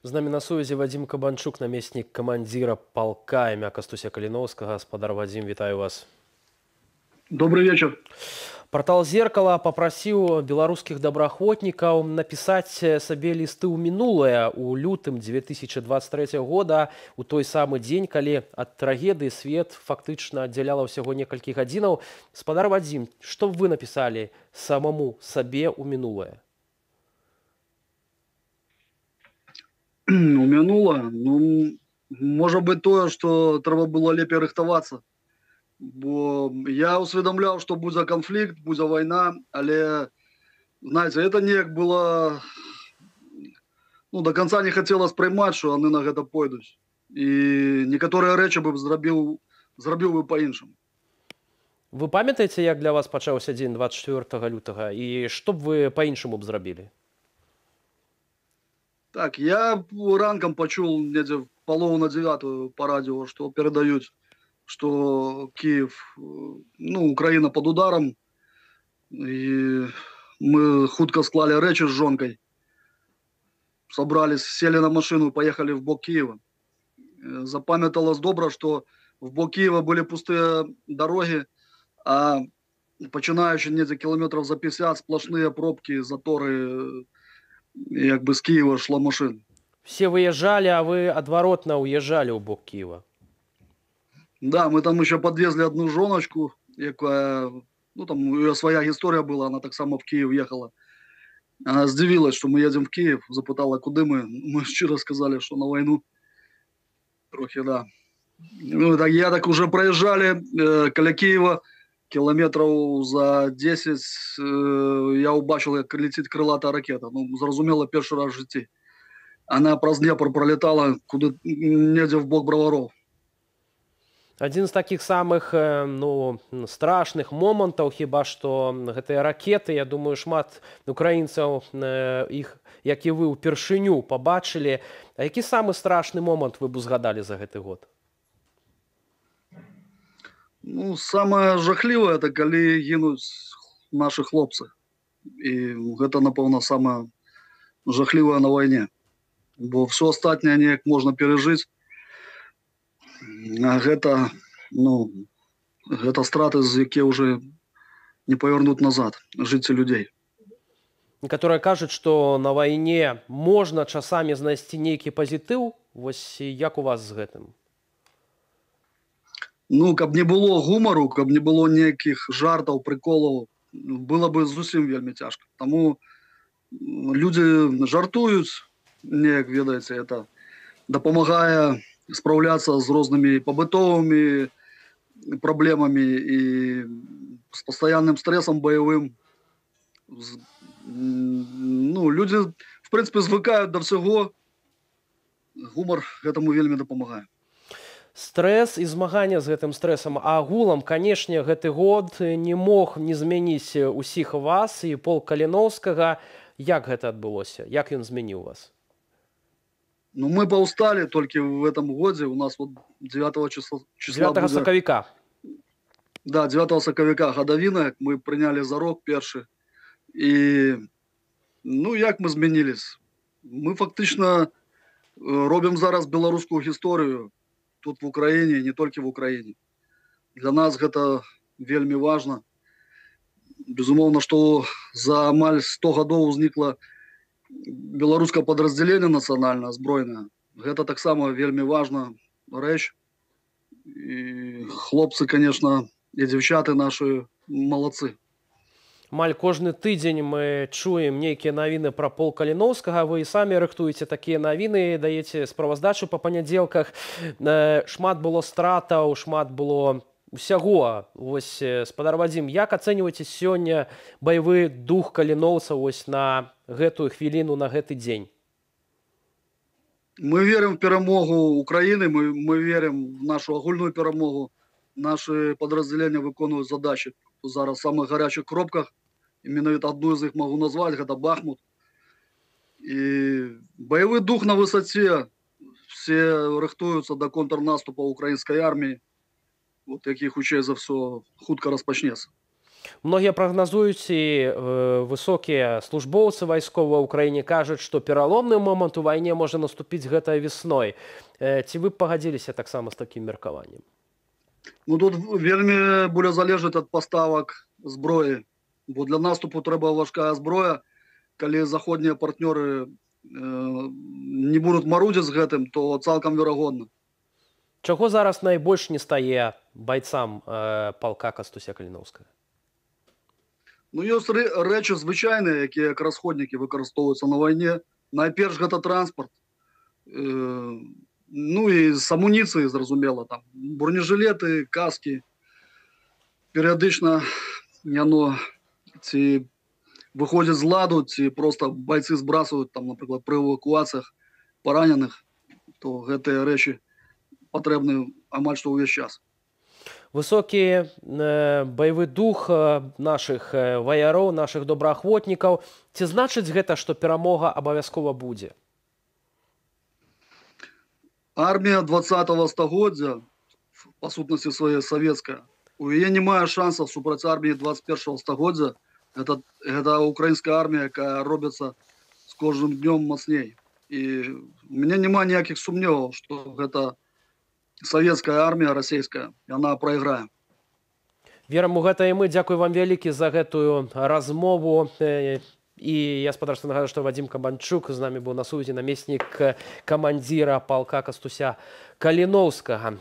З намі на сувязі Вадзім Кабанчук, намеснік камандзіра палка імя Кастуся Каліноўскага. Спадар Вадзім, вітаю вас. Добрый вечер. Партал «Зеркало» папрасіў беларускіх добраахвотнікаў напісаць сабе лісты ў мінулае ў лютым 2023 года, у той самы дзень, калі ад трагедыі свет фактычна аддзяляла ўсяго некалькі гадзінаў. Спадар Вадзім, што б вы напісалі самому сабе ў мінулае? У мінула, можа быць тое, што трэба было лепей рыхтавацца. Бо я усведомляў, што будзе канфлікт, будзе вайна, але, знаете, это неяк было, до конца не хацелася сприймаць, што яны на гэта пойдуць. І некаторыя рэчы б зрабіў бы па-іншаму. Вы памятаеце, як для вас пачаўся дзень 24 лютага, і што б вы па-іншаму б зрабілі? Так, я ранкам пачуў недзе палову на 9 па радыё, што перадаюць, что Киев, Украина под ударом, и мы хутка склали рэчы с жонкой, собрались, сели на машину, поехали в бок Киева. Запамяталось добра, что в бок Киева были пустые дороги, а починаючи недзе километров за 50 сплошные пробки, заторы, як бы с Киева шла машина. Все выезжали, а вы адваротна уезжали ў бок Киева. Да, мы там еще подвезли одну жоночку, якая, там у ее своя история была, она так само в Киев ехала. Она здивилась, что мы едем в Киев, запытала, куды мы. Мы щиро сказали, что на войну. Трохи, да. Я так уже проезжали каля Киева, километров за 10, я убачил, як летит крылатая ракета. Зразумела, перший раз в житті. Она праз Днепр пролетала, куды недзе в бок Броваров. Адзін з такіх самых страшных момантаў, хіба што гэтыя ракеты, я думаю, шмат украінцаў іх, як і вы, упершыню пабачылі. А які самы страшны момант вы б узгадалі за гэты год? Самае жахлівае, это калі гінуць нашы хлопцы. І гэта, напэўна, самае жахлівае на вайне. Бо все астатняе неяк можна перажыць. А гэта страты, з якія ўжо не павярнуць назад, жыцці людзей. Некаторыя кажуць, што на вайне можна часамі знайсці нейкі пазітыў. Вось як у вас з гэтым? Каб не было гумару, каб не было нейкіх жартаў, прыколаў, было бы зусім вельмі цяжка. Таму людзі жартуюць, неяк, ведаеце, это дапамагае спраўляцца з рознымі пабытовымі праблемамі і з пастаянным стрэсам баявым. Людзі, в прынцыпе, звыкаюць да ўсяго. Гумар гэтаму вельмі дапамагае. Стрэс і змагання з гэтым стрэсам. А агулам, канешне, гэты год не мог не змяніць усіх вас і полк Каліноўскага. Як гэта адбылося? Як ён змяніў вас? Мы паўсталі толькі в этом годзе. У нас 9 числа 9 сакавіка. Да, 9 сакавіка гадавіна, мы прынялі зарок першы. І, як мы змянілись? Мы фактычна робім зараз беларускую гісторыю тут в Украіне, не толькі в Украіне. Для нас гэта вельмі важна. Безумоўна, што за амаль 100 гадоў узнікла беларускае падраздзяленне нацыянальнае, збройнае. Гэта таксама вельмі важна рэч. І хлопцы, конечно, і дзяўчаты нашы малацы. Амаль кожны тыдзень мы чуем нейкія навіны пра полк Каліноўскага. Вы самі рыхтуеце такія навіны, даеце справаздачу па панядзелках. Шмат было стратаў, шмат было усяго. Вось, спадар Вадзім, як ацэньваеце сёння баявы дух каліноўцаў вось на гэтую хвіліну, на гэты дзень? Мы верым в перамогу Украіны, мы верым в нашу агульную перамогу. Нашы падраздзялення выконваюць задачы зараз в самых гарячых кропках. І менавіта адну з іх магу назваць, гэта Бахмут. І баявы дух на высоце. Все рыхтуюцца да контрнаступа украінскай арміі, які хутчэй за ўсё хутка распачнецца. Многія прагназуюць і высокія службоўцы вайсковыя ў краіне кажуць, што пераломны момант у вайне можа наступіць гэтай весной. Ці вы б пагадзіліся таксама з такім меркаваннем? Ну тут вельмі буде залежаць ад паставак зброі, бо для наступу трэба важкая зброя. Калі заходнія партнёры не будуць марудзіць з гэтым, то цалкам верагодна. Чаго зараз найбольш не стае байцам палка Кастуся Каліноўскага? Ну, ёсць рэчы звычайныя, якія як расходнікі выкарыстоўваюцца на вайне. Найперш гэта транспарт. Ну і з амуніцыі, зразумела, там бронежилеты, каскі. Перыядычна яно ці выходзіць з ладу, ці проста байцы збрасываюць, там, напрыклад, пры эвакуацыях параненых, то гэтыя рэчы патрэбны амаль што ўвесь час. Высокі баявы дух нашых ваяроў, нашых добраахвотнікаў. Ці значыць гэта, што перамога абавязкова будзе? Армія 20-го стагоддзя, па сутнасці сваёй савецкая, у яе не мае шансаў супраць арміі 21-го стагоддзя. Гэта украінская армія, якая робіцца з кожным днём мацней. І у мяне няма ніякіх сумневаў, што гэта савецкая армія расійская, яна прайграе. Верым у гэта і мы. Дзякуй вам вялікі за гэтую размову. І я спадарства нагадаю, што Вадзім Кабанчук з намі быў на сувязі, намеснік камандзіра палка Кастуся Каліноўскага.